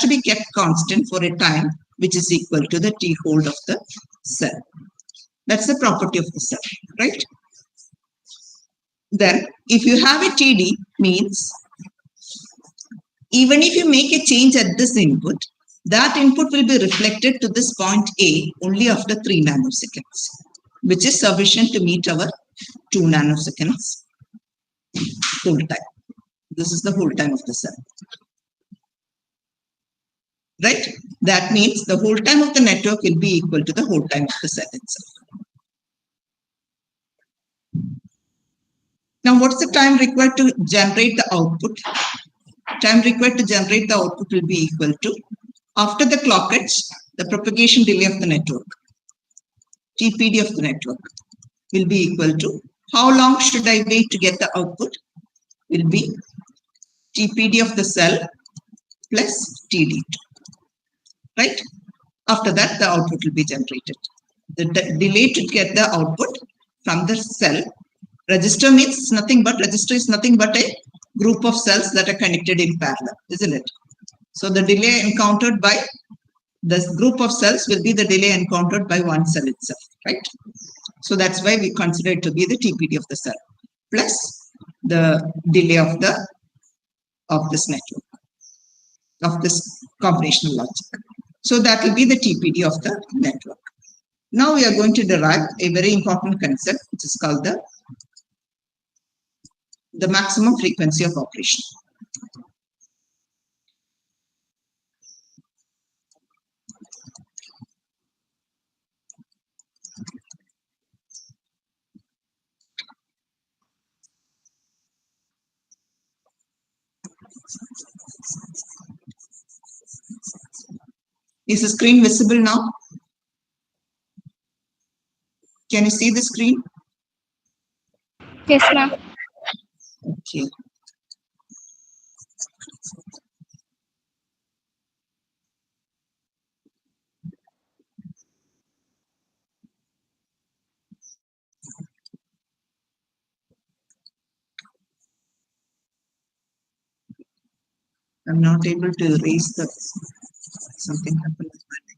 to be kept constant for a time which is equal to the t-hold of the cell. That's the property of the cell, right? Then if you have a TD, means even if you make a change at this input, that input will be reflected to this point A only after 3 nanoseconds, which is sufficient to meet our 2 nanoseconds hold time. This is the hold time of the cell. Right? That means the hold time of the network will be equal to the hold time of the cell itself. Now, what's the time required to generate the output? Time required to generate the output will be equal to, after the clock edge, the propagation delay of the network, TPD of the network, will be equal to, how long should I wait to get the output? Will be TPD of the cell plus TD2. Right? After that, the output will be generated. The delay to get the output from the cell. Register means nothing but, register is nothing but a group of cells that are connected in parallel, isn't it? So the delay encountered by this group of cells will be the delay encountered by one cell itself, right? So that's why we consider it to be the TPD of the cell plus the delay of this network, of this combinational logic. So that will be the TPD of the network. Now we are going to derive a very important concept, which is called the maximum frequency of operation. Is the screen visible now? Can you see the screen? Yes, ma'am. Okay. I'm not able to erase the something happened with my net.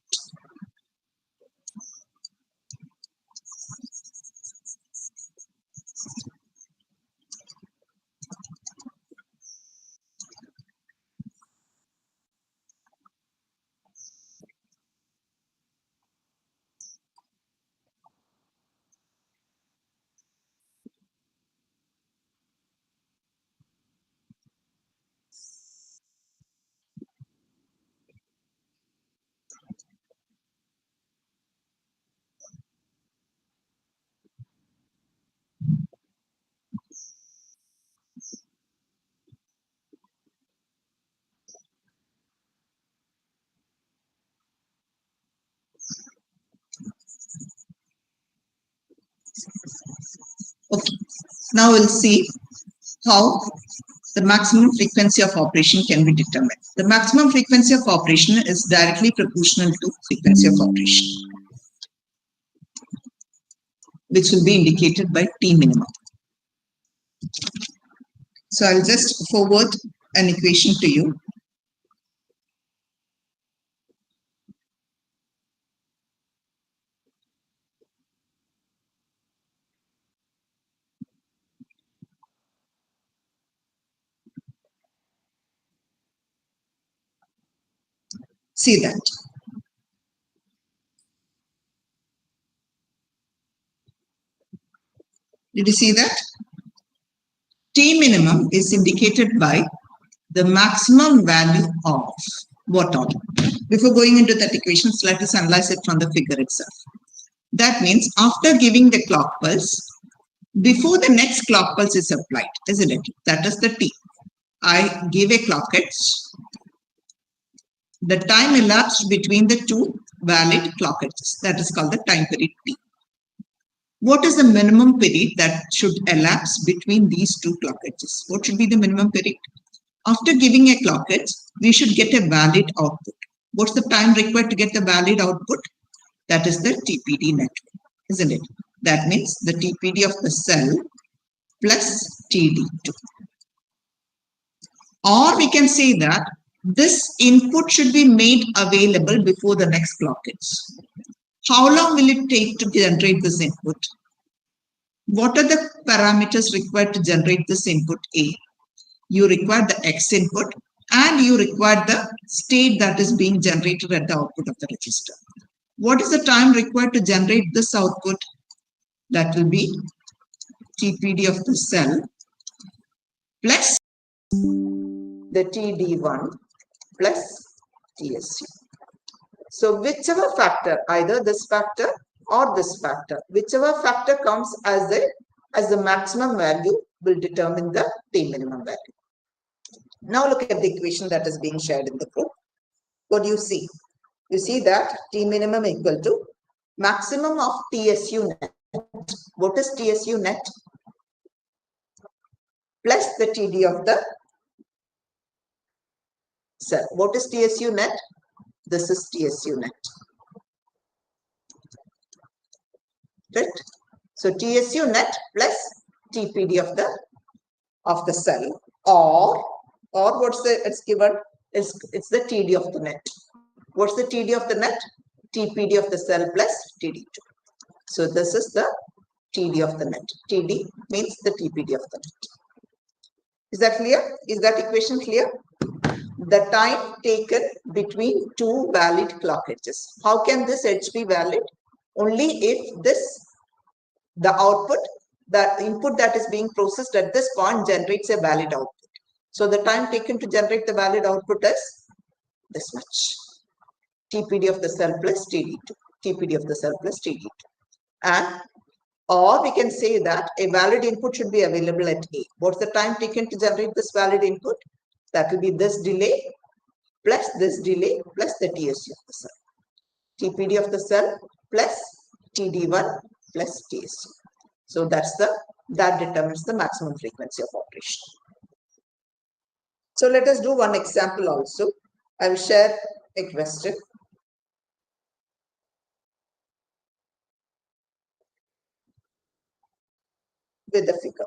Okay. Now we'll see how the maximum frequency of operation can be determined. The maximum frequency of operation is directly proportional to frequency of operation, which will be indicated by T minimum. So I'll just forward an equation to you. See that. Did you see that? T minimum is indicated by the maximum value of what order. Before going into that equation, let us analyze it from the figure itself. That means after giving the clock pulse, before the next clock pulse is applied, isn't it? That is the T. I give a clock edge. The time elapsed between the two valid clock edges, that is called the time period T. What is the minimum period that should elapse between these two clock edges? What should be the minimum period? After giving a clock edge, we should get a valid output. What's the time required to get the valid output? That is the TPD network, isn't it? That means the TPD of the cell plus TD2. Or we can say that this input should be made available before the next clock hits. How long will it take to generate this input? What are the parameters required to generate this input A? You require the X input and you require the state that is being generated at the output of the register. What is the time required to generate this output? That will be TPD of the cell plus the TD1 plus TSU. So whichever factor, either this factor or this factor, whichever factor comes as the maximum value will determine the T minimum value. Now look at the equation that is being shared in the group. What do you see? You see that T minimum equal to maximum of TSU net. What is TSU net? Plus the TD of the cell. What is TSU net? This is TSU net. Right? So TSU net plus TPD of the cell, or what's the it's given is it's the TD of the net. What's the TD of the net? TPD of the cell plus TD2. So this is the TD of the net. TD means the TPD of the net. Is that clear? Is that equation clear? The time taken between two valid clock edges. How can this edge be valid? Only if the output, that input that is being processed at this point generates a valid output. So the time taken to generate the valid output is this much. TPD of the cell plus TD2. TPD of the cell plus TD2. And or we can say that a valid input should be available at A. What's the time taken to generate this valid input? That will be this delay plus this delay plus the TSU of the cell. TPD of the cell plus TD1 plus TSU. So that determines the maximum frequency of operation. So let us do one example also. I will share a question. With the figure.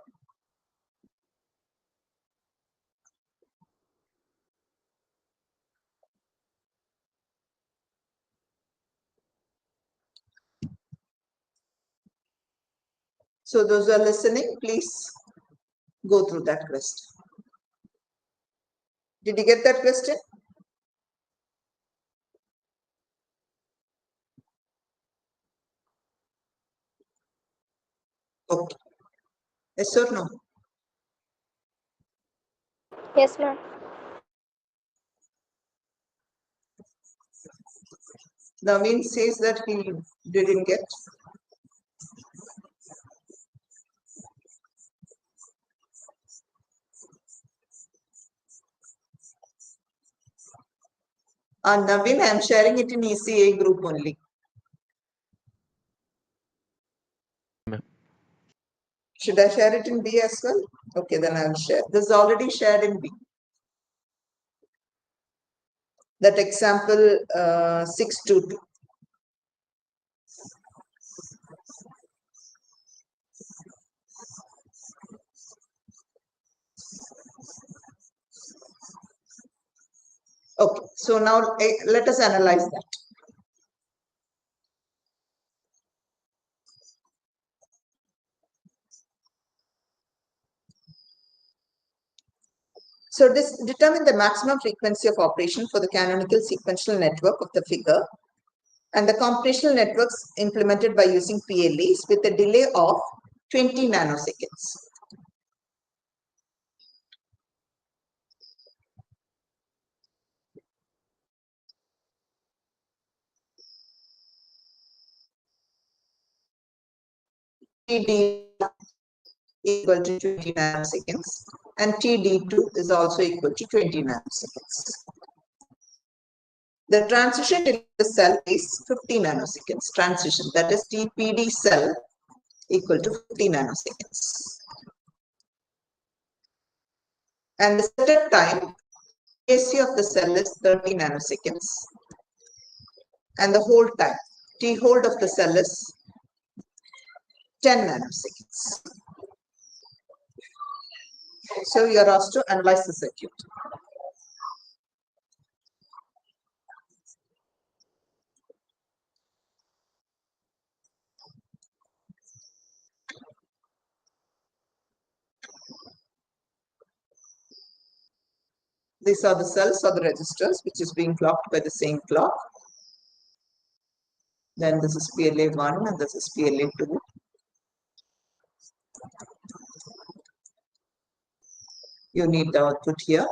So those who are listening, please go through that question. Did you get that question? Okay. Yes or no? Yes, ma'am. Naveen says that he didn't get. Naveen, I am sharing it in ECA group only. Should I share it in B as well? Okay, then I will share. This is already shared in B. That example 622. Okay, so now let us analyze that. So this determine the maximum frequency of operation for the canonical sequential network of the figure and the computational networks implemented by using PLEs with a delay of 20 nanoseconds. TD equal to 20 nanoseconds and TD2 is also equal to 20 nanoseconds. The transition to the cell is 50 nanoseconds transition, that is TPD cell equal to 50 nanoseconds. And the setup time AC of the cell is 30 nanoseconds and the hold time T hold of the cell is 10 nanoseconds. So you are asked to analyze the circuit. these are the cells or the registers which is being clocked by the same clock. Then this is PLA1 and this is PLA2. You need the output here.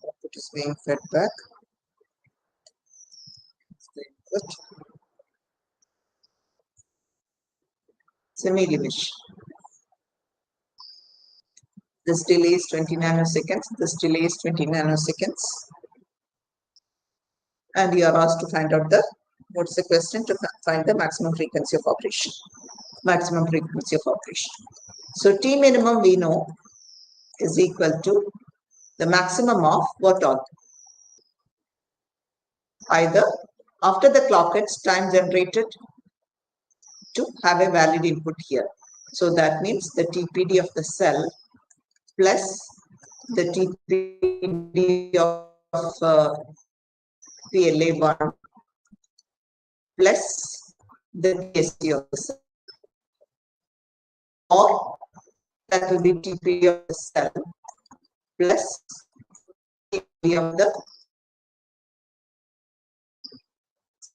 Output is being fed back. Input. Semi-division. This delay is 20 nanoseconds. This delay is 20 nanoseconds. And you are asked to find out what's the question? To find the maximum frequency of operation. Maximum frequency of operation. So T minimum we know is equal to the maximum of what all? Either after the clock hits, time generated to have a valid input here. So that means the TPD of the cell plus the TPD of PLA1 plus the TSC of the cell, or that will be TPD of the cell plus TPD of the.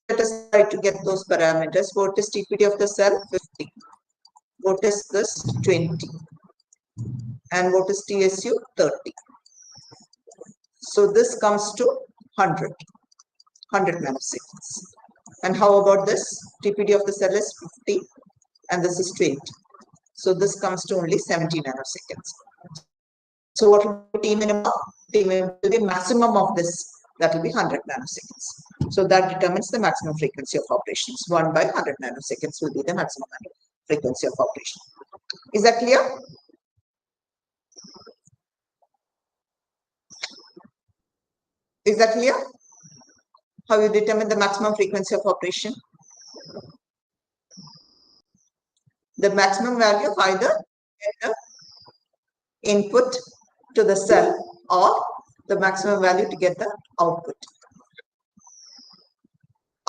Let us try to get those parameters. What is TPD of the cell? 50. What is this? 20. And what is TSU? 30. So this comes to 100 nanoseconds. And how about this? TPD of the cell is 50 and this is 20. So this comes to only 70 nanoseconds. So what will be T minimum? T minimum will be maximum of this. That will be 100 nanoseconds. So that determines the maximum frequency of operations. 1 by 100 nanoseconds will be the maximum frequency of operation. Is that clear? Is that clear? How you determine the maximum frequency of operation? The maximum value of either input to the cell or the maximum value to get the output.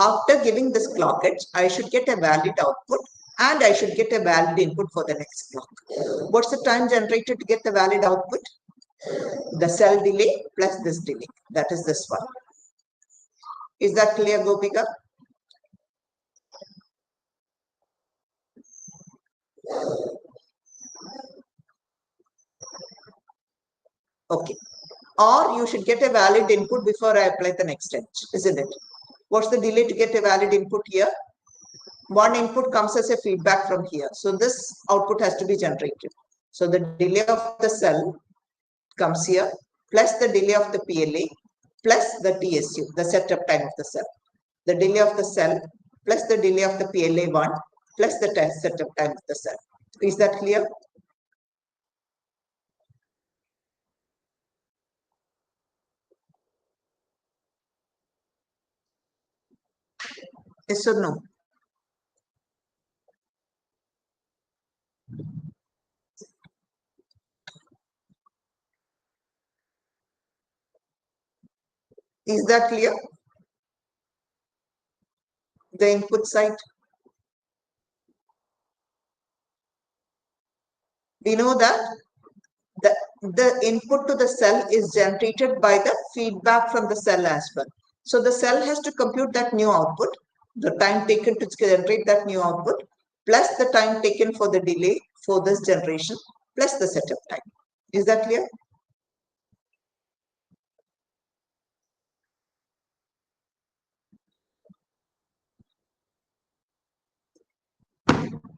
After giving this clock edge, I should get a valid output and I should get a valid input for the next clock. What's the time generated to get the valid output? The cell delay plus this delay. That is this one. Is that clear, Gopika? Okay. Or you should get a valid input before I apply the next edge, isn't it? What's the delay to get a valid input here? One input comes as a feedback from here. So this output has to be generated. So the delay of the cell comes here, plus the delay of the PLA, plus the TSU, the setup time of the cell. The delay of the cell, plus the delay of the PLA1, plus the setup time of the cell. Is that clear? Yes or no? Is that clear? The input side. We know that the input to the cell is generated by the feedback from the cell as well. So the cell has to compute that new output, the time taken to generate that new output, plus the time taken for the delay for this generation, plus the setup time. Is that clear?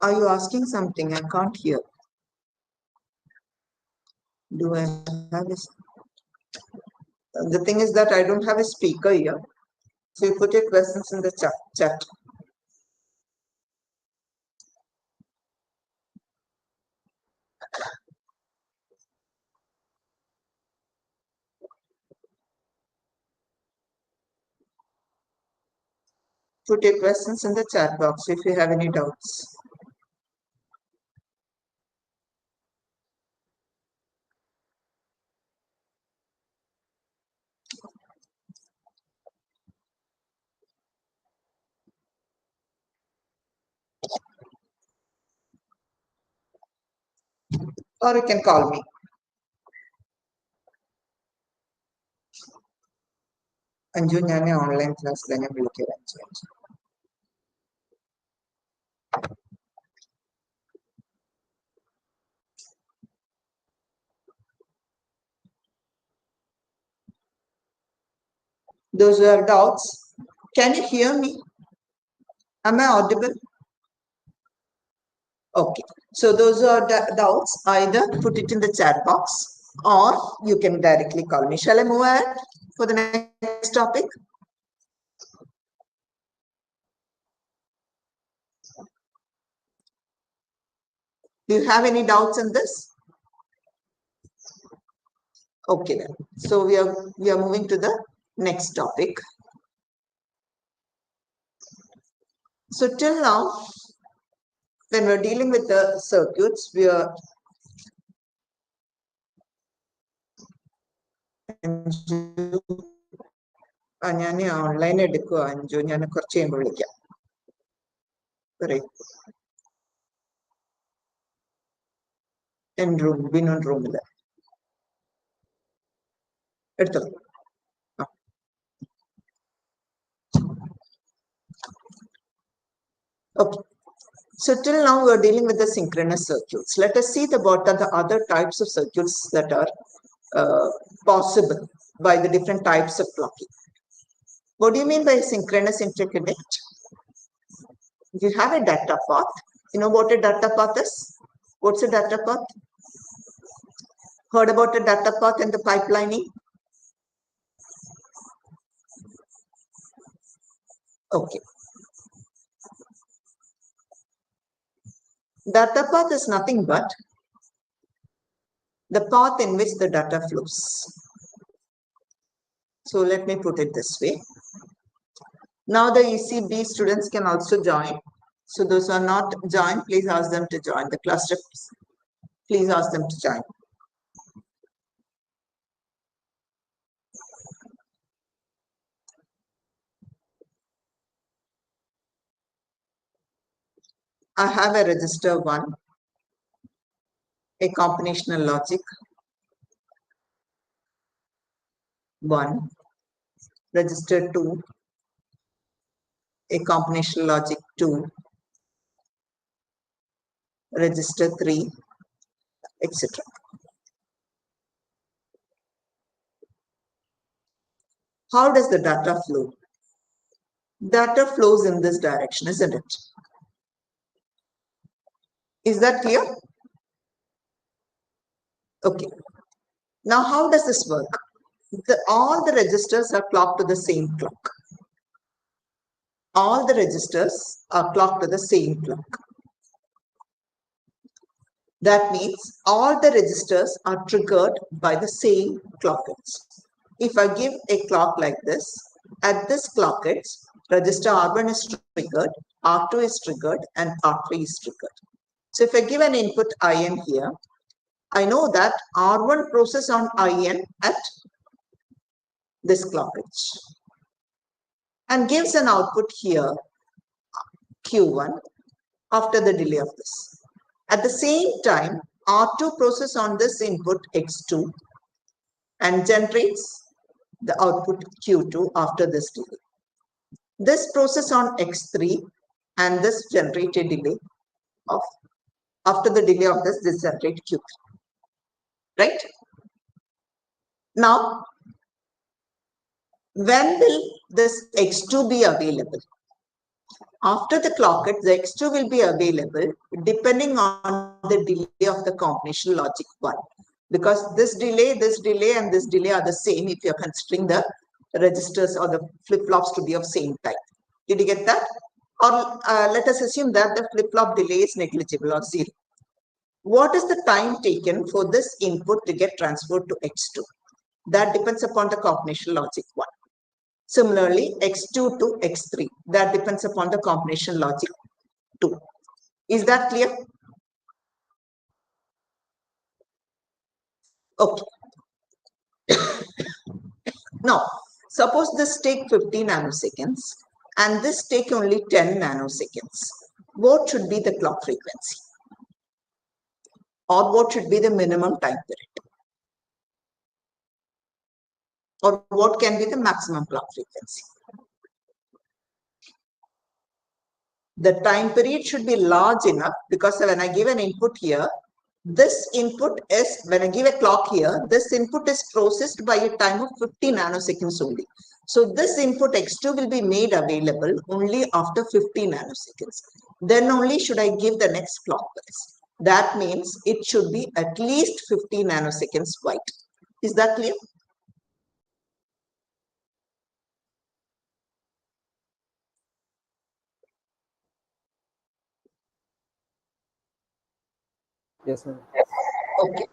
Are you asking something? I can't hear. Do I have a... The thing is that I don't have a speaker here. So you put your questions in the chat. Put your questions in the chat box if you have any doubts. or you can call me. Anju, ഞാൻ online class തന്നെ വിളിക്കാം അഞ്ചു. Those who have doubts, can you hear me? Am I audible? Okay. So those who have doubts, either put it in the chat box or you can directly call me. Shall I move ahead for the next topic? Do you have any doubts in this? Okay then. So we are moving to the next topic. So till now, when we're dealing with the circuits, we are ഞാൻ online എടുക്കുക അഞ്ചു ഞാൻ കുറച്ച് കഴിയുമ്പോൾ വിളിക്കാം room ബിനോൺ റൂമില് എടുത്തത്. Okay. So till now we are dealing with the synchronous circuits. Let us see what are the other types of circuits that are possible by the different types of clocking. What do you mean by synchronous interconnect? You have a data path. You know what a data path is? What's a data path? Heard about a data path and the pipelining? Okay. Data path is nothing but the path in which the data flows. So let me put it this way. Now the ECB students can also join. So those who are not joined, please ask them to join the cluster. Please ask them to join. I have a register 1, a combinational logic 1, register 2, a combinational logic 2, register 3, etc. How does the data flow? Data flows in this direction, isn't it? Is that clear? Okay. Now, how does this work? All the registers are clocked to the same clock. All the registers are clocked to the same clock. That means all the registers are triggered by the same clock edge. If I give a clock like this, at this clock edge, register R1 is triggered, R2 is triggered, and R3 is triggered. So if I give an input IN here, I know that R1 process on IN at this clock edge and gives an output here, Q1, after the delay of this. At the same time, R2 process on this input X2 and generates the output Q2 after this delay. This process on X3 and this generate a delay of, after the delay of this generate Q3. Right? Now, when will this X2 be available? After the clock edge, the X2 will be available depending on the delay of the combinational logic 1. Because this delay, and this delay are the same if you're considering the registers or the flip-flops to be of same type. Did you get that? Or let us assume that the flip-flop delay is negligible or 0. What is the time taken for this input to get transferred to X2? That depends upon the combinational logic 1. Similarly, X2 to X3, that depends upon the combinational logic 2. Is that clear? Okay. Now, suppose this take 50 nanoseconds and this take only 10 nanoseconds. What should be the clock frequency? or what should be the minimum time period? Or what can be the maximum clock frequency? The time period should be large enough, because when I give an input here, this input is, when I give a clock here, this input is processed by a time of 50 nanoseconds only. So this input X2 will be made available only after 50 nanoseconds. Then only should I give the next clock pulse. That means it should be at least 50 nanoseconds wide. Is that clear? Yes, ma'am. Okay.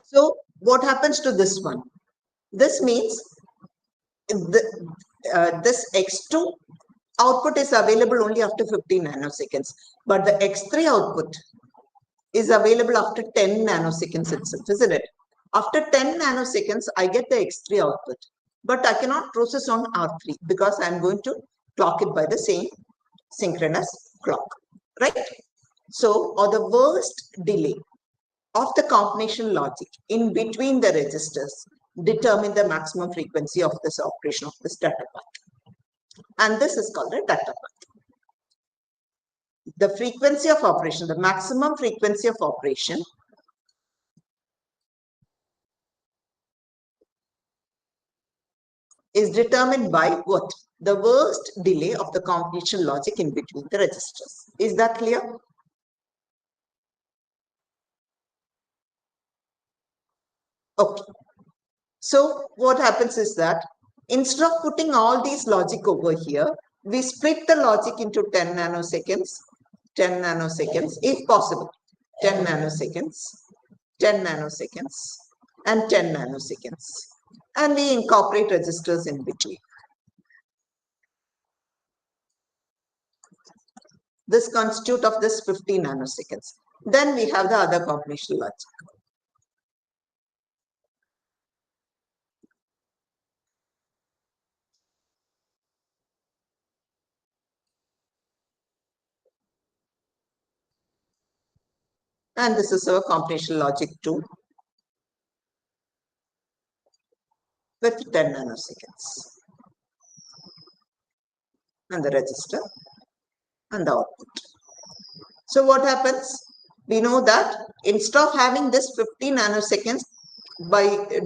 So what happens to this one? This means this X2 output is available only after 15 nanoseconds, but the X3 output is available after 10 nanoseconds itself, isn't it? After 10 nanoseconds, I get the X3 output, but I cannot process on R3 because I'm going to clock it by the same synchronous clock, right? So, or the worst delay of the combination logic in between the registers determine the maximum frequency of this operation of this data path. And this is called a data path. The frequency of operation, the maximum frequency of operation is determined by what? The worst delay of the combination logic in between the registers. Is that clear? Okay. So what happens is that instead of putting all these logic over here, we split the logic into 10 nanoseconds, 10 nanoseconds, if possible, 10 nanoseconds, 10 nanoseconds, and 10 nanoseconds. And we incorporate registers in between. This constitute of this 50 nanoseconds. Then we have the other combination logic. And this is our combination logic 2 with 10 nanoseconds. And the register and the output. So what happens? We know that instead of having this 50 nanoseconds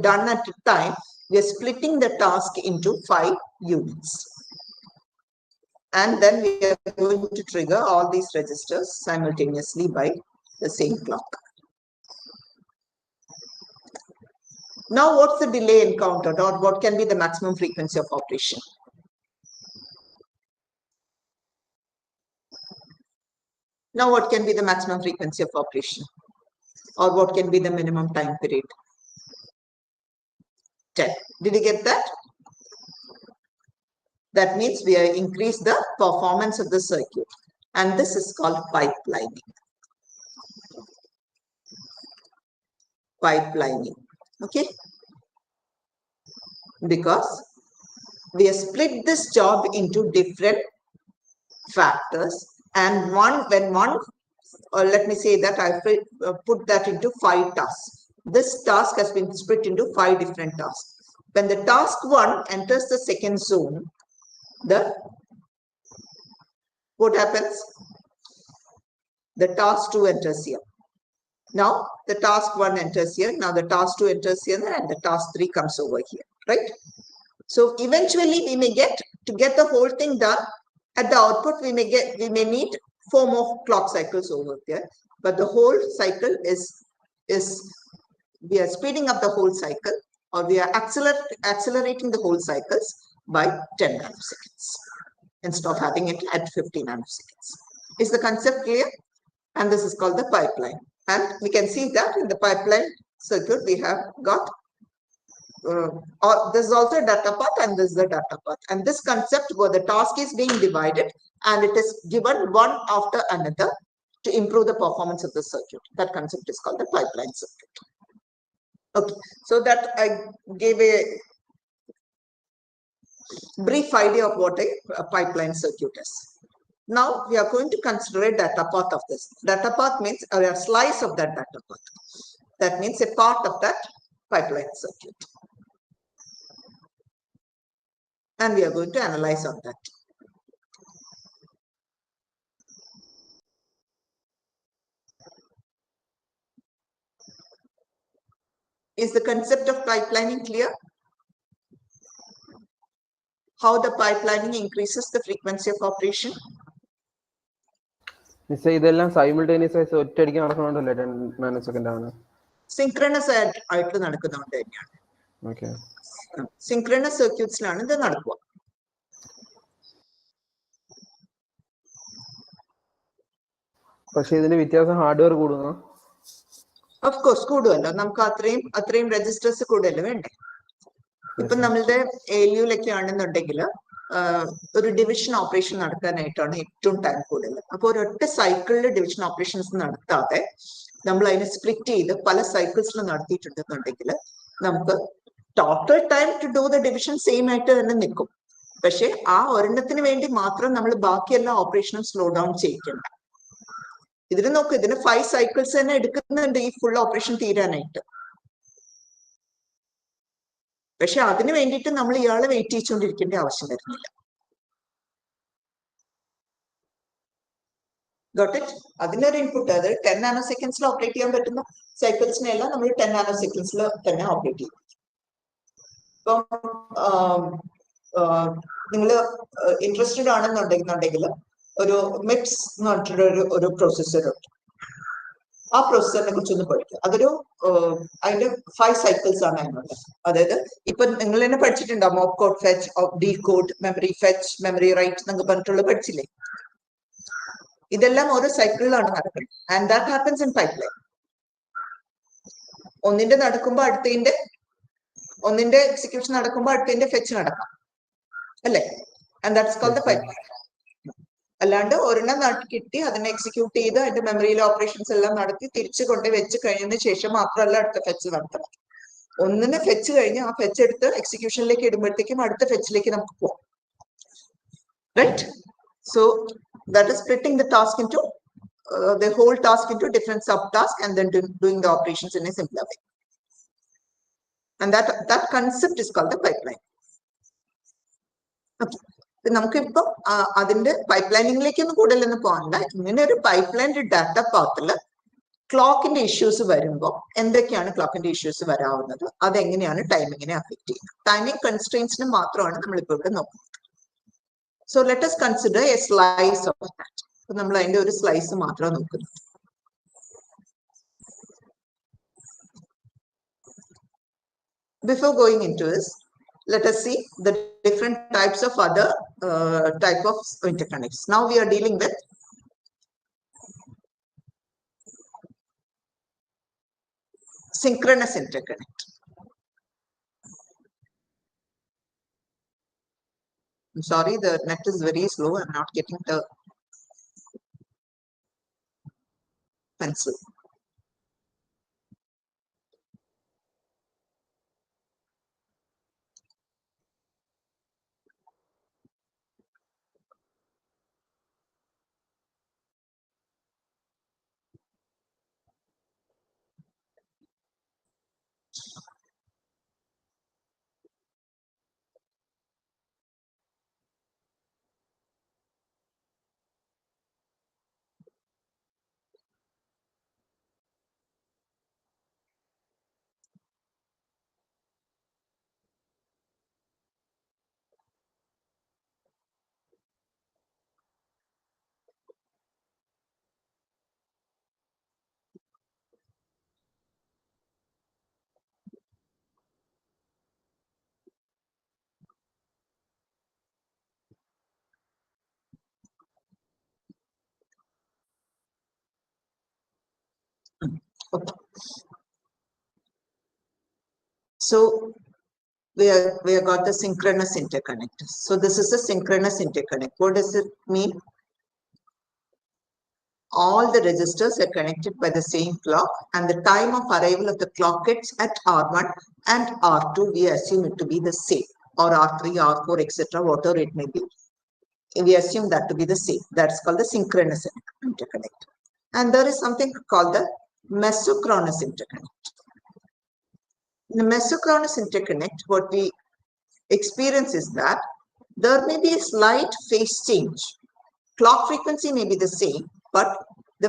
done at a time, we are splitting the task into 5 units. And then we are going to trigger all these registers simultaneously by the same clock. Now, what's the delay encountered, or what can be the maximum frequency of operation? Now, what can be the maximum frequency of operation? Or what can be the minimum time period? 10. Did you get that? That means we have increased the performance of the circuit. And this is called pipelining. Pipelining. Okay? Because we have split this job into different factors. And let me say that I put that into 5 tasks. This task has been split into 5 different tasks. When the task 1 enters the second zone, what happens? The task 2 enters here. Now the task 1 enters here. Now the task 2 enters here, and the task 3 comes over here, right? So eventually we may get the whole thing done. At the output, we may need 4 more clock cycles over there, but the whole cycle is we are speeding up the whole cycle, or we are accelerating the whole cycles by 10 nanoseconds instead of having it at 50 nanoseconds. Is the concept clear? And this is called the pipeline. And we can see that in the pipeline circuit we have got this is also a data path, and this is the data path. And this concept where the task is being divided and it is given one after another to improve the performance of the circuit. That concept is called the pipeline circuit. Okay, so that I gave a brief idea of what a pipeline circuit is. Now we are going to consider a data path of this. Data path means a slice of that data path. That means a part of that pipeline circuit. And we are going to analyze on that. Is the concept of pipelining clear? How the pipelining increases the frequency of operation? ഇതെല്ലാം simultaneous ആയി ഒറ്റയടിക്ക് നടക്കുന്നുണ്ടല്ലേ 10 nanosecond ആണ്. Synchronous ആയിട്ട് നടക്കുന്നുണ്ട് തന്നെയാണ്. Okay. Synchronous circuitsലാണ് ഇത് നടക്കുക. പക്ഷേ ഇതിന്റെ വ്യത്യാസം ഹാർഡ്വെയർ കൂടുന്നു. ഓഫ് കോഴ്സ് കൂടുമല്ലോ, നമുക്ക് അത്രയും രജിസ്റ്റേഴ്സ് കൂടുതൽ വേണ്ടേ. ഇപ്പൊ നമ്മളുടെ ALU-ലൊക്കെ ആണെന്നുണ്ടെങ്കിൽ ഒരു ഡിവിഷൻ ഓപ്പറേഷൻ നടക്കാനായിട്ടാണ് ഏറ്റവും ടൈം കൂടുതൽ. അപ്പൊ ഒരൊറ്റ സൈക്കിളിൽ ഡിവിഷൻ ഓപ്പറേഷൻസ് നടത്താതെ നമ്മൾ അതിനെ സ്പ്ലിറ്റ് ചെയ്ത് പല സൈക്കിൾസിൽ നടത്തിയിട്ടുണ്ടെന്നുണ്ടെങ്കിൽ നമുക്ക് total time to do the division same ആയിട്ട് തന്നെ നിൽക്കും. പക്ഷെ ആ ഒരെണ്ണത്തിന് വേണ്ടി മാത്രം നമ്മൾ ബാക്കിയെല്ലാ ഓപ്പറേഷനും സ്ലോ ഡൗൺ ചെയ്യിക്കണം. ഇതിന് നോക്ക്, ഇതിന് 5 സൈക്കിൾസ് തന്നെ എടുക്കുന്നുണ്ട് ഈ ഫുൾ ഓപ്പറേഷൻ തീരാനായിട്ട്. പക്ഷെ അതിന് വേണ്ടിയിട്ട് നമ്മൾ ഇയാളെ വെയിറ്റ് ചെയ്തുകൊണ്ടിരിക്കേണ്ട ആവശ്യം വരുന്നില്ല. Got it? അതിനൊരു ഇൻപുട്ട്, അത് 10 നാനോ സെക്കൻഡ്സിൽ ഓപ്പറേറ്റ് ചെയ്യാൻ പറ്റുന്ന സൈക്കിൾസിനെ എല്ലാം നമ്മൾ 10 നാനോ സെക്കൻഡ്സിൽ തന്നെ ഓപ്പറേറ്റ് ചെയ്യും. ഇപ്പം നിങ്ങൾ ഇൻട്രസ്റ്റഡ് ആണെന്നുണ്ടെങ്കിൽ ഒരു MIPS എന്ന് പറഞ്ഞിട്ടുള്ള ഒരു പ്രോസസ്സർ ഉണ്ട്. ആ പ്രോസസ്സറിനെ കുറിച്ചൊന്ന് പഠിക്കുക. അതിന്റെ 5 സൈക്കിൾസ് ആണ് അതിനുള്ളത്. അതായത് ഇപ്പൊ നിങ്ങൾ തന്നെ പഠിച്ചിട്ടുണ്ടാവും, opcode fetch, decode, memory fetch, memory write എന്നൊക്കെ പറഞ്ഞിട്ടുള്ള പഠിച്ചില്ലേ. ഇതെല്ലാം ഓരോ സൈക്കിളിലാണ് നടക്കുന്നത്. And that happens in pipeline. ഒന്നിന്റെ എക്സിക്യൂഷൻ നടക്കുമ്പോൾ അടുത്തതിന്റെ ഫെച്ച് നടക്കാം, അല്ലേ? And that's called the pipeline. അല്ലാണ്ട് ഒരെണ്ണം കിട്ടി അതിനെ എക്സിക്യൂട്ട് ചെയ്ത് അതിന്റെ മെമ്മറിയിലെ ഓപ്പറേഷൻസ് എല്ലാം നടത്തി തിരിച്ചു കൊണ്ട് വെച്ച് കഴിഞ്ഞതിന് ശേഷം മാത്രമല്ല അടുത്ത ഫെച്ച് നടത്തണം. ഒന്നിനെ ഫെച്ച് കഴിഞ്ഞ് ആ ഫെച്ച് എടുത്ത് എക്സിക്യൂഷനിലേക്ക് ഇടുമ്പോഴത്തേക്കും അടുത്ത ഫെച്ചിലേക്ക് നമുക്ക് പോകാം. Right? So that is splitting the task into the whole task into different subtasks and then doing the operations in a simpler way. And that concept is called the pipeline. Okay. നമുക്കിപ്പം അതിന്റെ പൈപ്പ്ലൈനിങ്ങിലേക്കൊന്നും കൂടുതലൊന്നും പോകണ്ട. ഇങ്ങനെ ഒരു പൈപ്പ്ലൈൻ്റെ data പാത്തിൽ ക്ലോക്കിന്റെ issues വരുമ്പോൾ എന്തൊക്കെയാണ് ക്ലോക്കിന്റെ ഇഷ്യൂസ് വരാവുന്നത്, അതെങ്ങനെയാണ് ടൈമിങ്ങിനെ അഫക്ട് ചെയ്യുന്നത്. ടൈമിംഗ് കൺസ്ട്രെയിൻസിന് മാത്രമാണ് നമ്മളിപ്പോൾ ഇവിടെ നോക്കുന്നത്. So let us consider a slice of that. നമ്മൾ അതിന്റെ ഒരു സ്ലൈസ് മാത്രം നോക്കുന്നു. Before going into this, let us see the different types of other type of interconnects. Now we are dealing with synchronous interconnect. I'm sorry, the net is very slow. I'm not getting the pencil. Okay. So we have got the synchronous interconnect. So this is a synchronous interconnect. What does it mean? All the registers are connected by the same clock, and the time of arrival of the clock gets at R1 and R2, we assume it to be the same, or R3, R4, etc., whatever it may be. We assume that to be the same. That's called the synchronous interconnect. And there is something called the mesochronous interconnect. In the mesochronous interconnect, what we experience is that there may be a slight phase change. Clock frequency may be the same, but the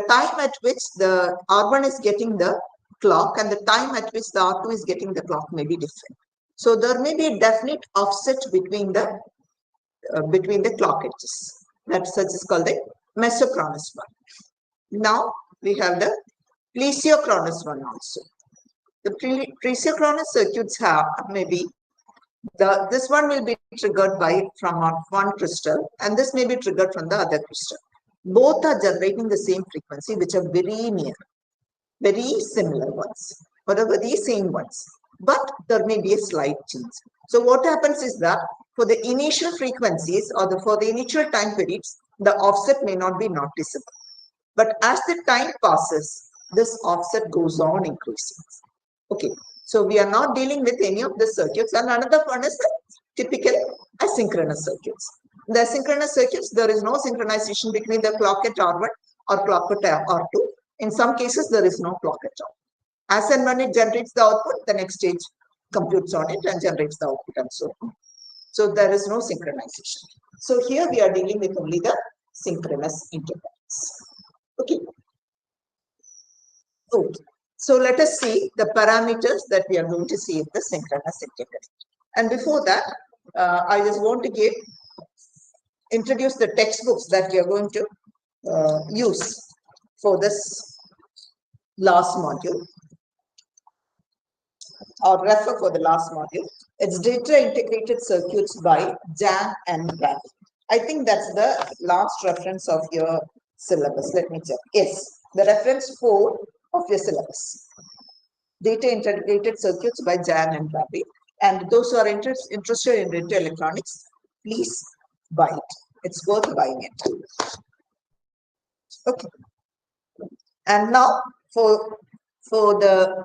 time at which the R1 is getting the clock and the time at which the R2 is getting the clock may be different. So there may be a definite offset between the clock edges. That such is called the mesochronous one. Now we have the plesiochronous one also. The plesiochronous circuits have maybe this one will be triggered from one crystal, and this may be triggered from the other crystal. Both are generating the same frequency, which are very near, very similar ones, whatever the same ones. But there may be a slight change. So what happens is that for the initial frequencies or for the initial time periods, the offset may not be noticeable. But as the time passes, this offset goes on increasing. Okay, so we are not dealing with any of the circuits. And another one is the typical asynchronous circuits. In the asynchronous circuits, there is no synchronization between the clock at R1 or clock at R2. In some cases, there is no clock at all. As and when it generates the output, the next stage computes on it and generates the output and so on. So there is no synchronization. So here we are dealing with only the synchronous interconnects. Okay. Okay. So let us see the parameters that we are going to see in the synchronous interconnect. And before that, I just want to introduce the textbooks that we are going to use for this last module, or refer for the last module. It's Data Integrated Circuits by Jan and Brad. I think that's the last reference of your syllabus. Let me check. Yes, the reference 4 of your syllabus. Data Integrated Circuits by Jan and Ravi. And those who are interested in data electronics, please buy it. It's worth buying it. Okay. And now for the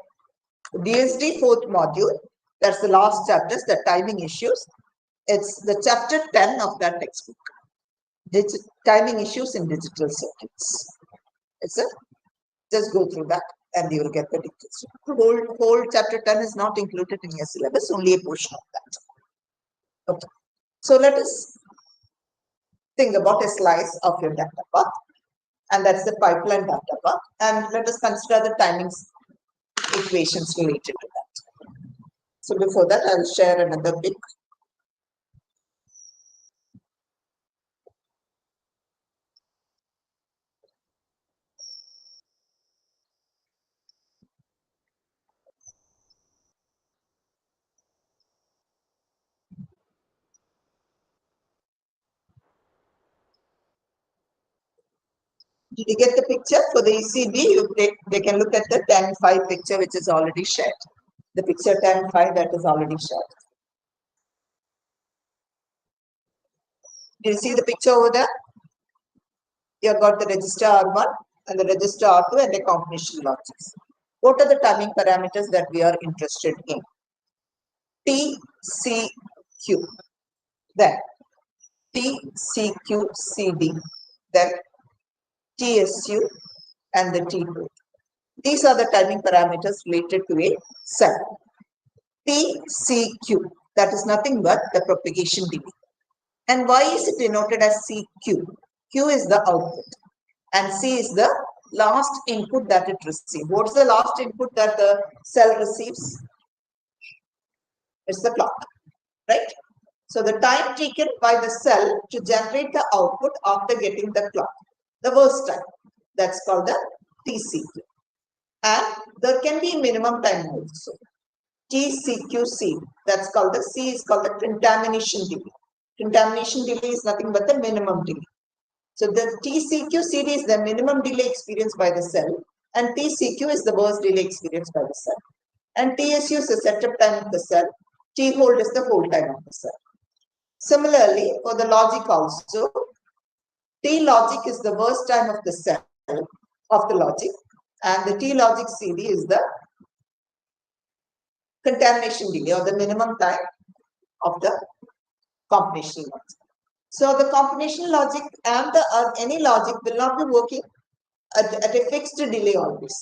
DSD 4th module, that's the last chapters, the timing issues. It's the chapter 10 of that textbook. Timing issues in digital circuits. Just go through that and you will get the details. Whole chapter 10 is not included in your syllabus, only a portion of that. Okay. So let us think about a slice of your data path, and that's the pipeline data path. And let us consider the timings equations related to that. So before that, I will share another pic. Did you get the picture? For the ECB, they can look at the 10.5 picture, which is already shared. The picture 10.5 that is already shared. Do you see the picture over there? You have got the register R1 and the register R2 and the combination logics. What are the timing parameters that we are interested in? T, C, Q. Then T, C, Q, C, D. Then TSU and the T port. These are the timing parameters related to a cell. TCQ, that is nothing but the propagation delay. And why is it denoted as CQ? Q is the output and C is the last input that it receives. What's the last input that the cell receives? It's the clock, right? So the time taken by the cell to generate the output after getting the clock, the worst time, that's called the TCQ. And there can be minimum time also. TCQC, that's called the C is called the contamination delay. Contamination delay is nothing but the minimum delay. So the TCQCD is the minimum delay experienced by the cell, and TCQ is the worst delay experienced by the cell. And TSU is the setup time of the cell. T hold is the hold time of the cell. Similarly, for the logic also, T logic is the worst time of the cell of the logic, and the T logic CD is the contamination delay or the minimum time of the combination logic. So the combination logic and any logic will not be working at a fixed delay always.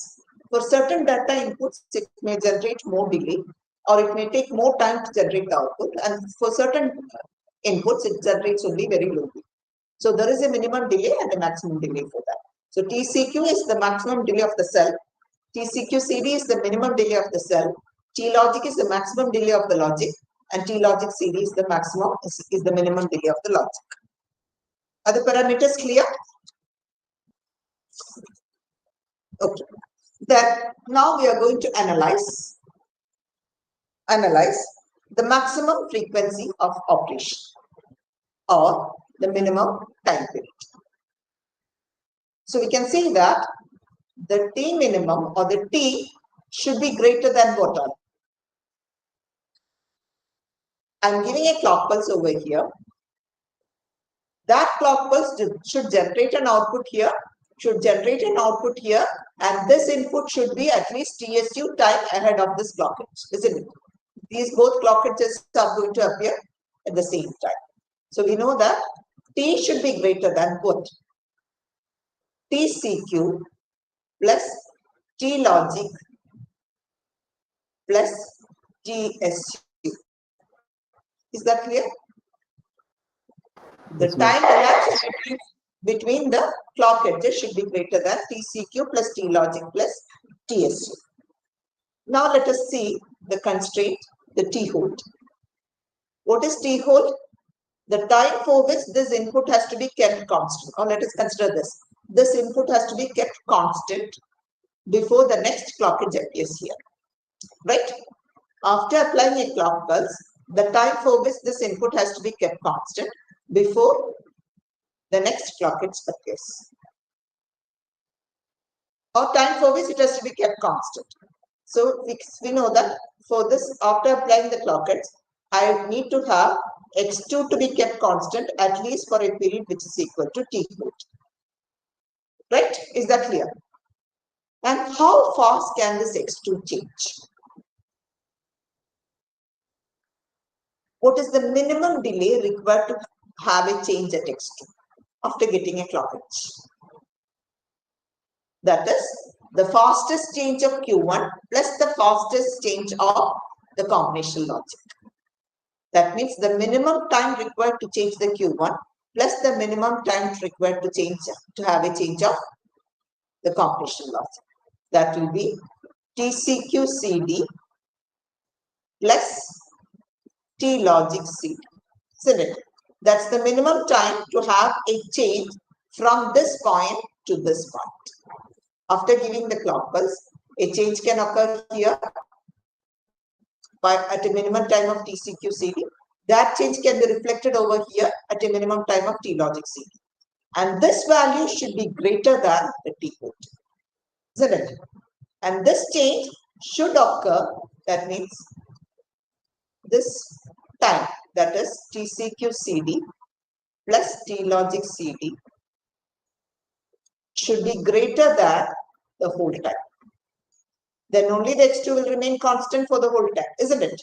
For certain data inputs, it may generate more delay, or it may take more time to generate the output, and for certain inputs, it generates only very low delay. So there is a minimum delay and a maximum delay for that. So TCQ is the maximum delay of the cell. TCQ CD is the minimum delay of the cell. T logic is the maximum delay of the logic, and T logic CD is the maximum is the minimum delay of the logic. Are the parameters clear? Okay. Then now we are going to analyze the maximum frequency of operation or the minimum time period. So we can say that the T minimum or the T should be greater than what? I'm giving a clock pulse over here. That clock pulse should generate an output here, and this input should be at least TSU time ahead of this clock edge, isn't it? These both clock edges are going to appear at the same time. So we know that T should be greater than what? TCQ plus T logic plus TSU. Is that clear? The time elapsed between the clock edges should be greater than TCQ plus T logic plus TSU. Now let us see the constraint, the T hold. What is T hold? The time for which this input has to be kept constant. Or let us consider this. This input has to be kept constant before the next clock edge appears here. Right? After applying a clock pulse, the time for which this input has to be kept constant before the next clock edge appears. Or time for which it has to be kept constant. So we know that for this, after applying the clock edge, I need to have x2 to be kept constant at least for a period which is equal to t hold. Right? Is that clear? And how fast can this x2 change? What is the minimum delay required to have a change at x2 after getting a clock edge? That is the fastest change of Q1 plus the fastest change of the combinational logic. That means the minimum time required to change the Q1 plus the minimum time required to have a change of the combinational logic. That will be TCQ CD plus T logic CD. Isn't it? That's the minimum time to have a change from this point to this point. After giving the clock pulse, a change can occur here at a minimum time of TCQ CD. That change can be reflected over here at a minimum time of T logic CD. And this value should be greater than the T hold. Isn't it? And this change should occur, that means this time, that is TCQ CD plus T logic CD should be greater than the hold time. Then only the x2 will remain constant for the whole time, isn't it?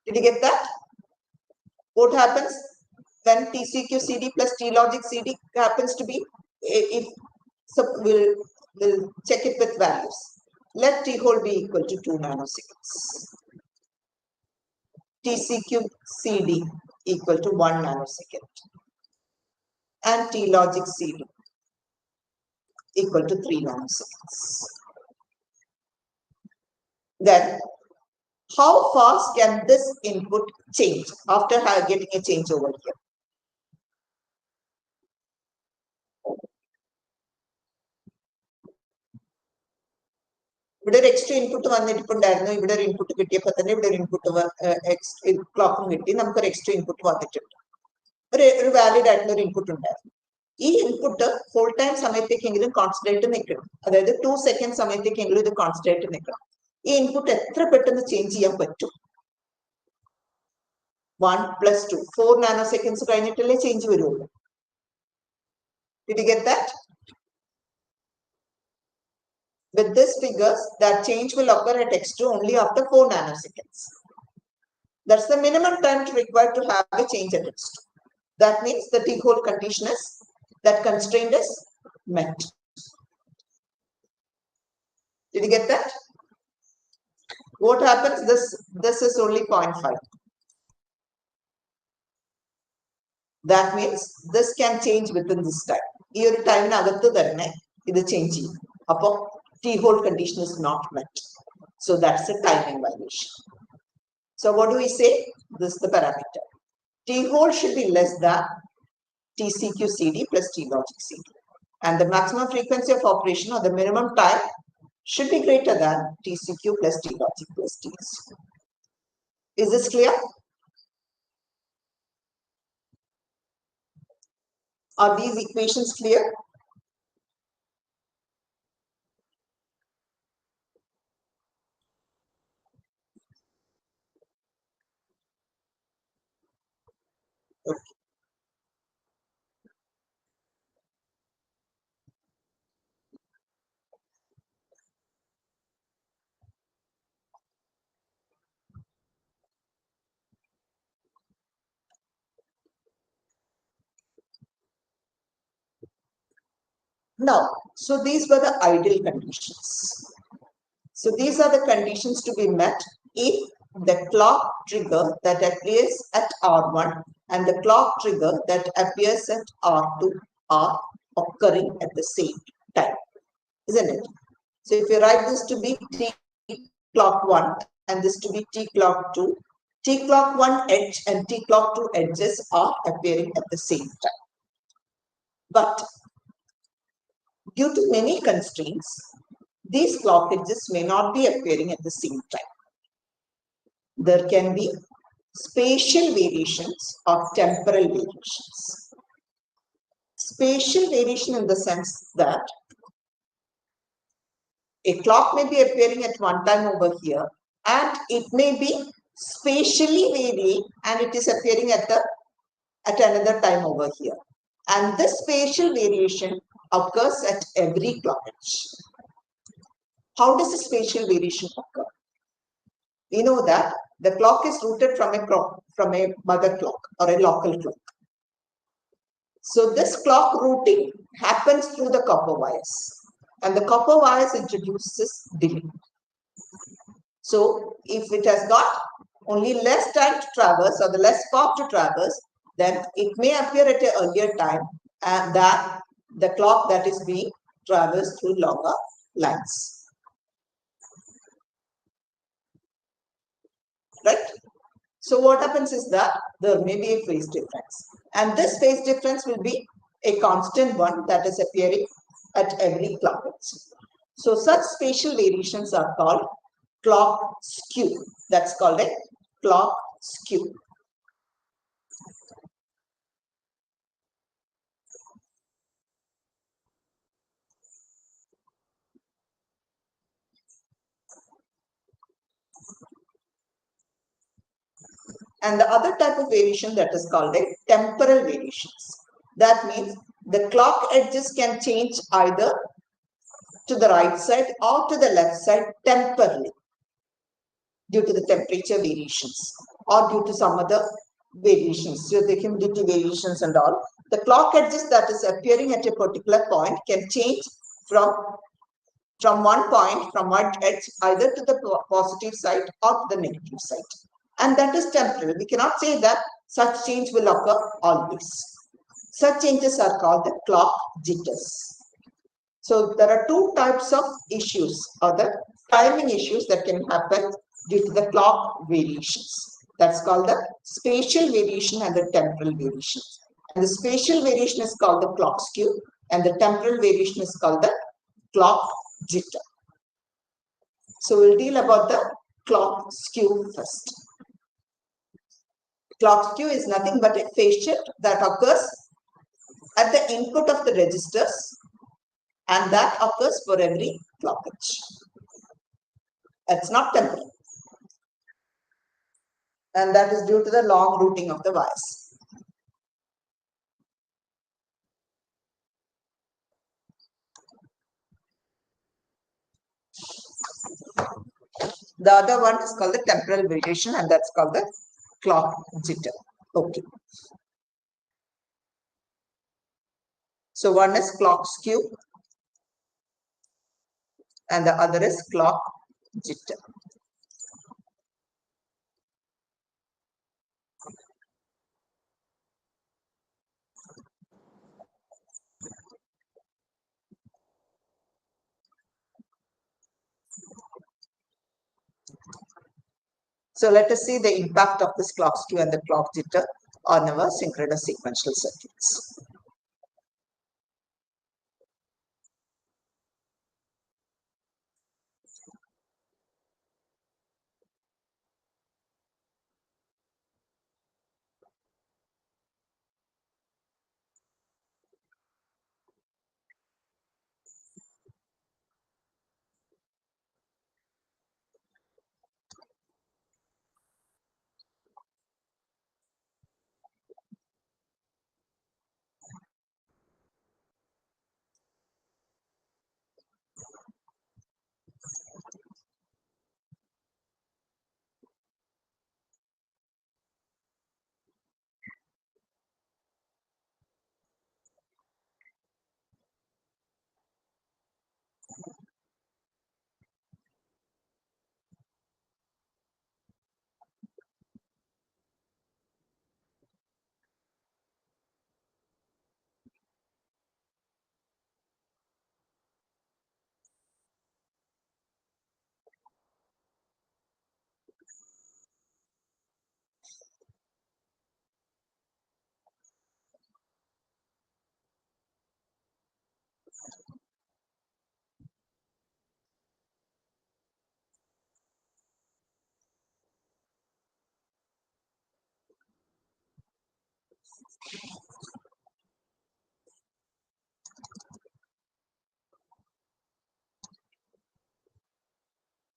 Did you get that? What happens when TCQ CD plus T logic CD happens to be, so we'll check it with values. Let T hold be equal to 2 nanoseconds. TCQ CD equal to 1 nanosecond. And T logic CD equal to 3 nanoseconds. Then, how fast can this input change after getting a change over here? ഇവിടെ ഒരു extra input വന്നിട്ടുണ്ടായിരുന്നു. ഇവിടെ ഒരു input കിട്ടിയപ്പോൾ തന്നെ ഇവിടെ ഒരു input ക്ലോക്കും കിട്ടി. നമുക്കൊരു എക്സ്ട്രാ ഇൻപുട്ട് വന്നിട്ടുണ്ട്. ഒരു വാലിഡ് ആയിട്ടുള്ള ഒരു ഇൻപുട്ട് ഉണ്ടായിരുന്നു. ഈ ഇൻപുട്ട് ഹോൾ ടൈം സമയത്തേക്കെങ്കിലും കോൺസ്റ്റന്റ് ആയിട്ട് നിൽക്കണം. അതായത് 2 സെക്കൻഡ് സമയത്തേക്കെങ്കിലും ഇത് കോൺസ്റ്റന്റ് ആയിട്ട് നിൽക്കണം. ഈ ഇൻപുട്ട് എത്ര പെട്ടെന്ന് ചേഞ്ച് ചെയ്യാൻ പറ്റും? 1 + 2 4 നാനോസെക്കൻഡ്സ് കഴിഞ്ഞിട്ടല്ലേ ചേഞ്ച് വരുള്ളൂ. Did you get that? With this figures, that change will occur at x2 only after 4 nanoseconds. That's the minimum time required to have a change at x2. That means the T hold condition is, that constraint is met. Did you get that? What happens? This is only 0.5. That means this can change within this time. This time this change. T-hold condition is not met. So that's a timing violation. So what do we say? This is the parameter. T-hold should be less than TCQ CD plus T-logic CD. And the maximum frequency of operation or the minimum time should be greater than TCQ plus T-logic plus TSQ. Is this clear? Are these equations clear? Okay. Now, so these were the ideal conditions. So these are the conditions to be met if the clock trigger that appears at R1 and the clock trigger that appears at R2 are occurring at the same time, isn't it? So if you write this to be T clock 1 and this to be T clock 2, T clock 1 edge and T clock 2 edges are appearing at the same time. But due to many constraints, these clock edges may not be appearing at the same time. There can be spatial variations or temporal variations. Spatial variation in the sense that a clock may be appearing at one time over here and it may be spatially varying and it is appearing at another time over here. And this spatial variation occurs at every clock edge. How does the spatial variation occur? We know that the clock is routed from a mother clock or a local clock. So this clock routing happens through the copper wires, and the copper wires introduces delay. So if it has got only less time to traverse or the less path to traverse, then it may appear at an earlier time and than the clock that is being traversed through longer lines. Right? So what happens is that there may be a phase difference, and this phase difference will be a constant one that is appearing at every clock edge. So such spatial variations are called clock skew. That's called a clock skew. And the other type of variation that is called a temporal variations. That means the clock edges can change either to the right side or to the left side temporarily due to the temperature variations or due to some other variations. So the humidity variations and all. The clock edges that is appearing at a particular point can change from one point, from one edge, either to the positive side or to the negative side. And that is temporal. We cannot say that such change will occur always. Such changes are called the clock jitters. So there are two types of issues, or the timing issues that can happen due to the clock variations. That's called the spatial variation and the temporal variation. And the spatial variation is called the clock skew, and the temporal variation is called the clock jitter. So we'll deal about the clock skew first. Clock skew is nothing but a phase shift that occurs at the input of the registers, and that occurs for every clock edge. That's not temporal. And that is due to the long routing of the wires. The other one is called the temporal variation, and that's called the clock jitter. Okay. So one is clock skew and the other is clock jitter. So let us see the impact of this clock skew and the clock jitter on our synchronous sequential circuits.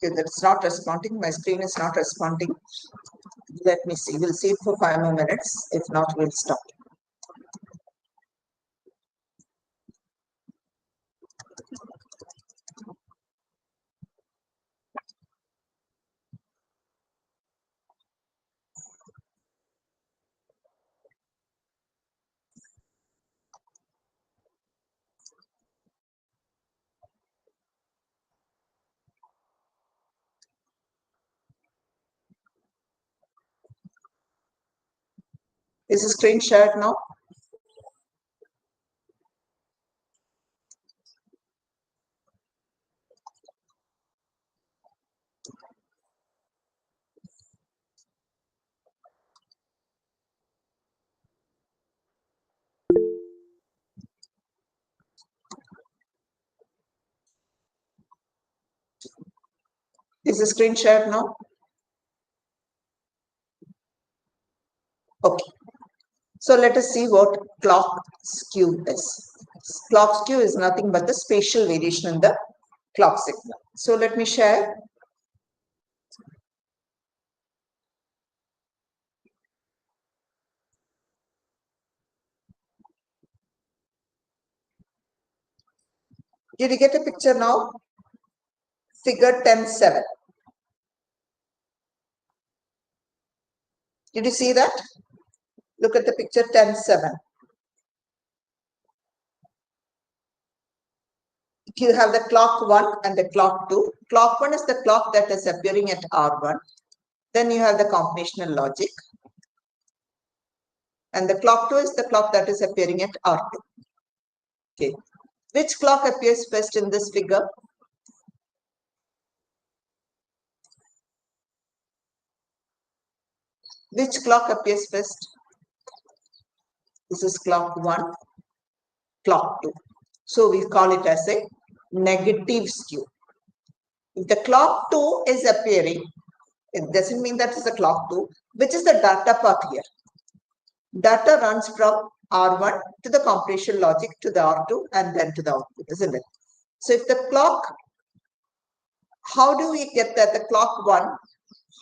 Okay, that's not responding. My screen is not responding. Let me see. We'll see it for 5 more minutes. If not, we'll stop. Is the screen shared now? Is the screen shared now? Okay. So let us see what clock skew is. Clock skew is nothing but the spatial variation in the clock signal. So let me share. Did you get a picture now? Figure 10.7. Did you see that? Look at the picture 10.7. You have the clock 1 and the clock 2. Clock 1 is the clock that is appearing at R1. Then you have the combinational logic. And the clock 2 is the clock that is appearing at R2. Okay. Which clock appears first in this figure? Which clock appears first? This is clock 1, clock 2. So we call it as a negative skew. If the clock 2 is appearing, it doesn't mean that is the clock 2, which is the data part here. Data runs from R1 to the compression logic to the R2 and then to the output, isn't it? So if the clock, how do we get that? The clock 1,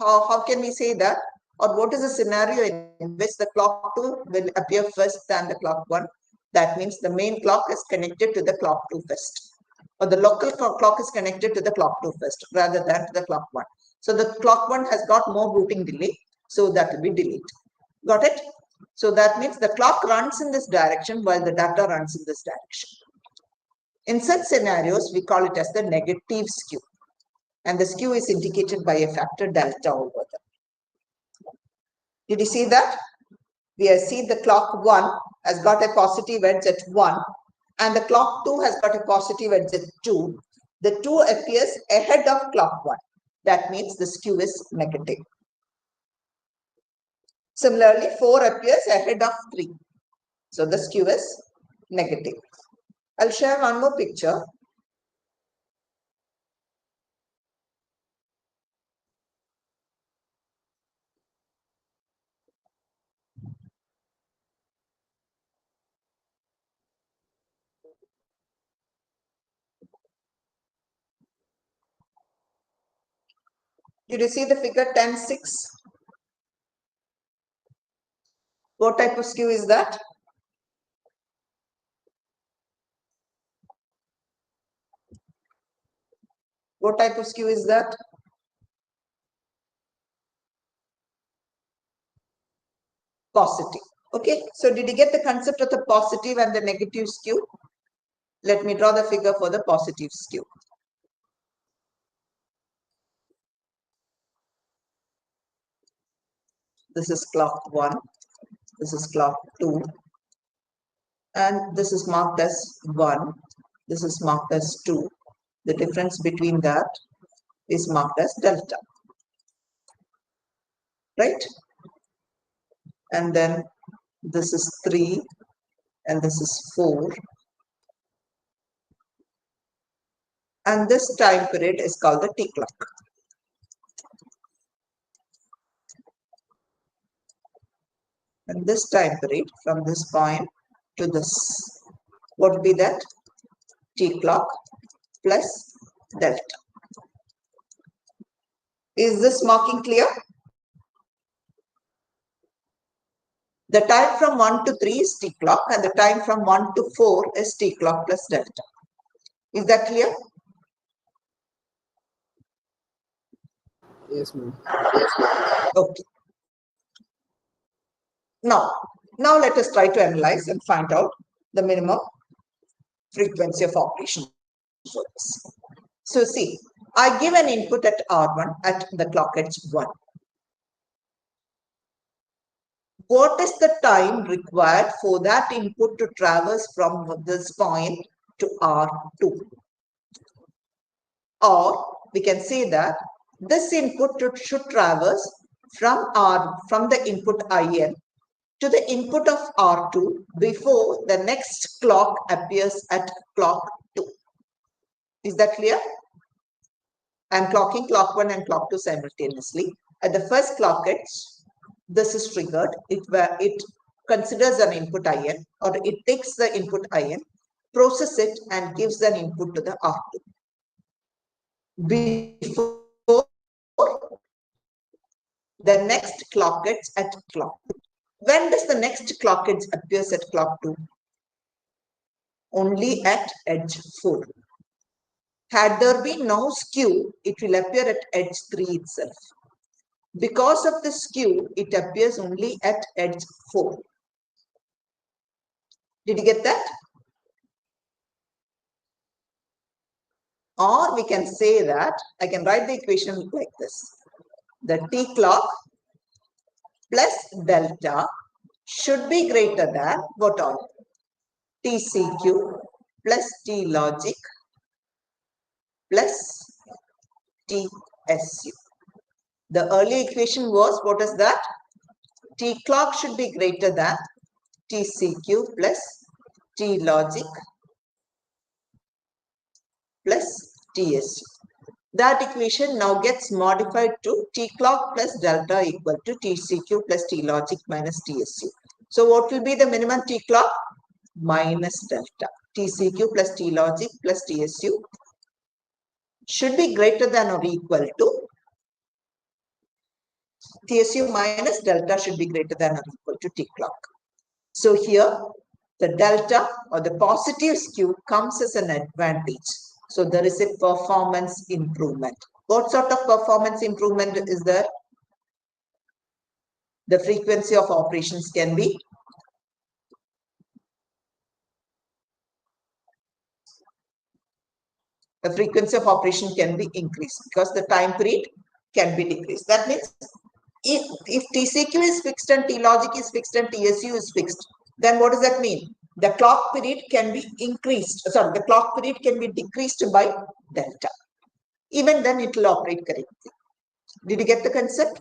how can we say that? Or what is the scenario in which the clock 2 will appear first than the clock 1? That means the main clock is connected to the clock 2 first. Or the local clock is connected to the clock 2 first rather than to the clock 1. So the clock 1 has got more routing delay. So that will be delayed. Got it? So that means the clock runs in this direction while the data runs in this direction. In such scenarios, we call it as the negative skew. And the skew is indicated by a factor delta over there. Did you see that? We have seen the clock 1 has got a positive edge at 1 and the clock 2 has got a positive edge at 2. The 2 appears ahead of clock 1. That means the skew is negative. Similarly, 4 appears ahead of 3. So the skew is negative. I'll share one more picture. Did you see the figure 10:6? What type of skew is that? What type of skew is that? Positive. Okay, so did you get the concept of the positive and the negative skew? Let me draw the figure for the positive skew. This is clock 1, this is clock 2, and this is marked as 1, this is marked as 2. The difference between that is marked as delta, right? And then this is 3 and this is 4. And this time period is called the T clock. And this time period from this point to this, what would be that? T clock plus delta. Is this marking clear? The time from 1 to 3 is T clock and the time from 1 to 4 is T clock plus delta. Is that clear? Yes, ma'am. Okay. Now let us try to analyze and find out the minimum frequency of operation for this. So see, I give an input at R1 at the clock edge 1. What is the time required for that input to traverse from this point to R2? Or we can say that this input should traverse from the input IN to the input of R2 before the next clock appears at clock 2. Is that clear? I am clocking clock 1 and clock 2 simultaneously. At the first clock edge, this is triggered. It considers an input IN, or it takes the input IN, process it and gives an input to the R2. Before the next clock edge at clock 2. When does the next clock edge appears at clock 2? Only at edge 4. Had there been no skew, it will appear at edge 3 itself. Because of the skew, it appears only at edge 4. Did you get that? Or we can say that, I can write the equation like this. The T clock plus delta should be greater than what all? TCQ plus T logic plus TSU. The early equation was, what is that? T clock should be greater than TCQ plus T logic plus TSU. That equation now gets modified to T clock plus delta equal to TCQ plus T logic minus TSU. So what will be the minimum T clock? Minus delta. TCQ plus T logic plus TSU should be greater than or equal to TSU minus delta should be greater than or equal to T clock. So here the delta or the positive skew comes as an advantage. So there is a performance improvement. What sort of performance improvement is there? The frequency of operations can be the frequency of operation can be increased because the time period can be decreased. That means if TCQ is fixed and T logic is fixed and TSU is fixed, then what does that mean? The clock period can be increased. Sorry, the clock period can be decreased by delta. Even then it will operate correctly. Did you get the concept?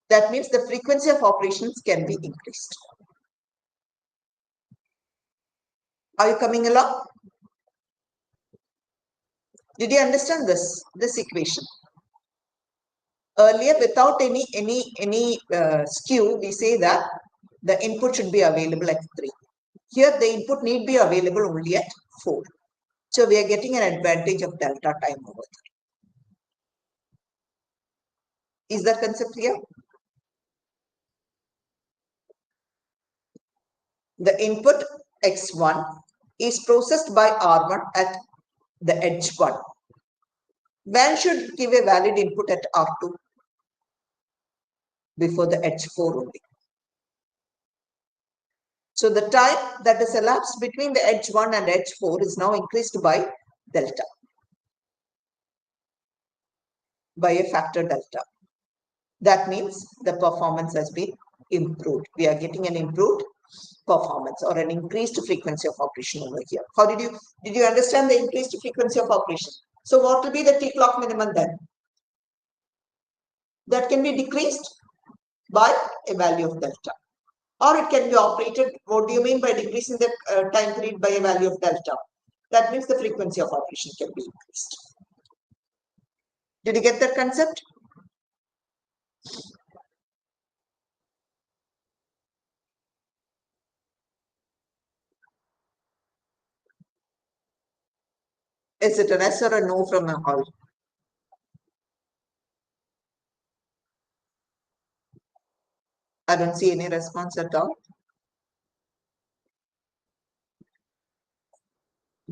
That means the frequency of operations can be increased. Are you coming along? Did you understand this equation? Earlier, without any skew, we say that the input should be available at 3. Here, the input need be available only at 4. So we are getting an advantage of delta time over there. Is that concept clear? The input x1 is processed by R1 at the edge 1. When should give a valid input at R2? Before the edge 4 only. So the time that is elapsed between the edge 1 and edge 4 is now increased by delta, by a factor delta. That means the performance has been improved. We are getting an improved performance or an increased frequency of operation over here. How did you understand the increased frequency of operation? So what will be the T clock minimum then? That can be decreased by a value of delta. Or it can be operated. What do you mean by decreasing the time period by a value of delta? That means the frequency of operation can be increased. Did you get that concept? Is it an yes or a no from a all? I don't see any response at all.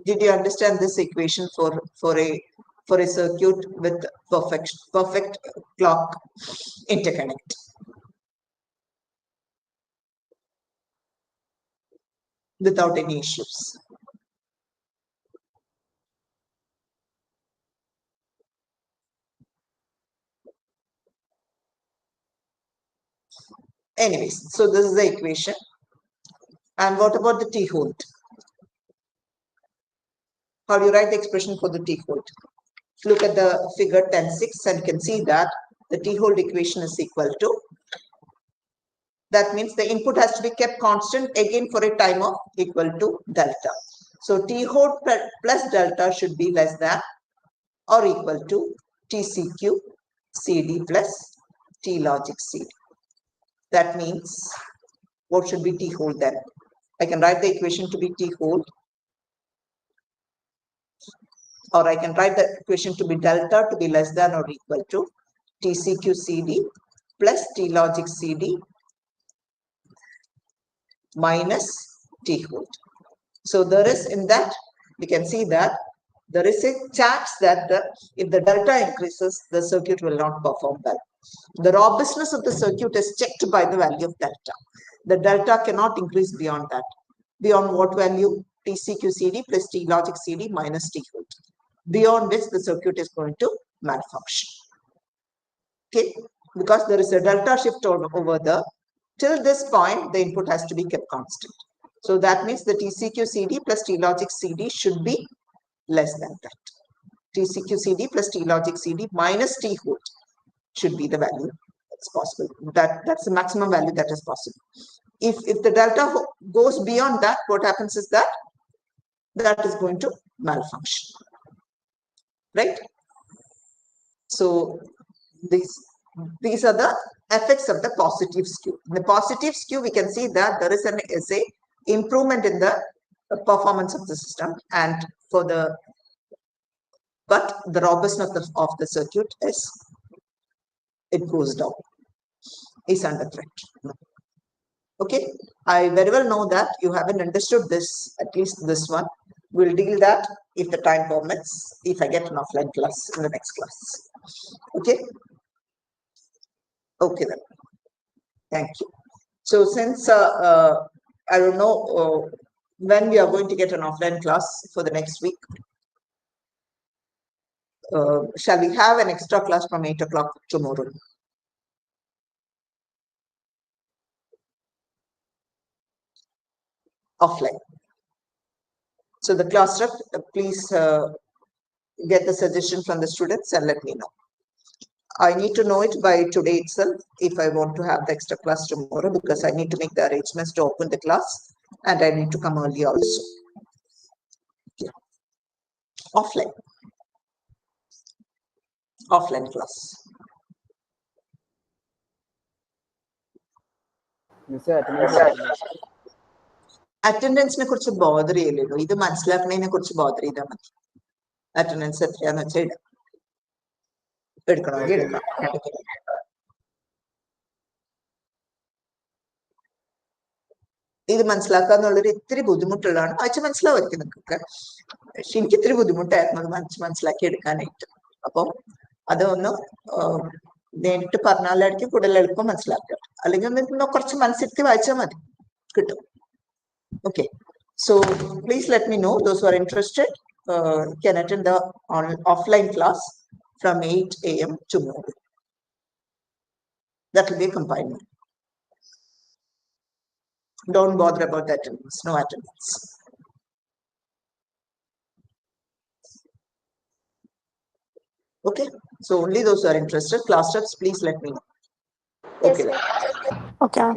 Did you understand this equation for a circuit with perfect clock interconnect? Without any issues. Anyways, so this is the equation. And what about the T-hold? How do you write the expression for the T-hold? Look at the figure 10.6 and you can see that the T-hold equation is equal to, that means the input has to be kept constant again for a time of equal to delta. So T-hold plus delta should be less than or equal to TCQ CD plus T logic CD. That means what should be T-hold then? I can write the equation to be T-hold, or I can write the equation to be delta to be less than or equal to TCQ CD plus T logic CD minus T-hold. So there is in that, we can see that there is a chance that if the delta increases, the circuit will not perform well. The robustness of the circuit is checked by the value of delta. The delta cannot increase beyond that. Beyond what value? TCQ CD plus T logic CD minus T-hold. Beyond which the circuit is going to malfunction. Okay, because there is a delta shift over there. Till this point, the input has to be kept constant. So that means the TCQ CD plus T logic CD should be less than that. TCQ CD plus T logic CD minus T-hold should be the value that's possible. That's the maximum value that is possible. If the delta goes beyond that, what happens is that is going to malfunction. Right? So these are the effects of the positive skew. In the positive skew, we can see that there is a improvement in the performance of the system, and but the robustness of the circuit goes down, is under threat. Okay, I very well know that you haven't understood this, at least this one. We'll deal that if the time permits, if I get an offline class in the next class. Okay. Okay then. Thank you. So since I don't know when we are going to get an offline class for the next week. shall we have an extra class from 8 o'clock tomorrow? Offline. So the class rep, please get the suggestion from the students and let me know. I need to know it by today itself if I want to have the extra class tomorrow, because I need to make the arrangements to open the class and I need to come early also. Okay. Offline. Offline class. Miss attendance അറ്റൻഡൻസിനെ കുറിച്ച് bother ചെയ്യല്ലോ, ഇത് മനസ്സിലാക്കുന്നതിനെ കുറിച്ച് bother ചെയ്താൽ മതി. Attendance എത്രയാന്ന് വെച്ചാൽ ഇടാം, എടുക്കണമെങ്കിൽ എടുക്കാം. ഇത് മനസ്സിലാക്കുക എന്നുള്ളൊരു ഇത്തിരി ബുദ്ധിമുട്ടുള്ളതാണ്. വായിച്ച് മനസ്സിലാവായിരിക്കും നിങ്ങൾക്കൊക്കെ, പക്ഷെ എനിക്ക് ഇത്തിരി ബുദ്ധിമുട്ടായിരുന്നു അത് മനസ്സിലാക്കി എടുക്കാനായിട്ട്. അപ്പം അതൊന്ന് നേരിട്ട് പറഞ്ഞാലായിരിക്കും കൂടുതൽ എളുപ്പം മനസ്സിലാക്കുക. അല്ലെങ്കിൽ ഒന്ന് കുറച്ച് മനസ്സിരുത്തി വായിച്ചാൽ മതി, കിട്ടും. Okay, so please let me know those who are interested can attend the offline class from 8 a.m. tomorrow. That will be a combined one. Don't bother about the attendance, no attendance. Okay, so only those who are interested, class reps, please let me know. Okay. Okay.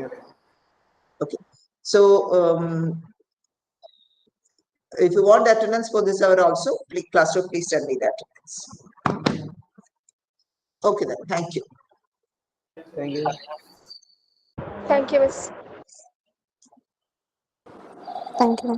Okay, so if you want attendance for this hour also, please, class rep, please send me the attendance. Okay then, thank you. Thank you. Thank you, Miss. Thank you.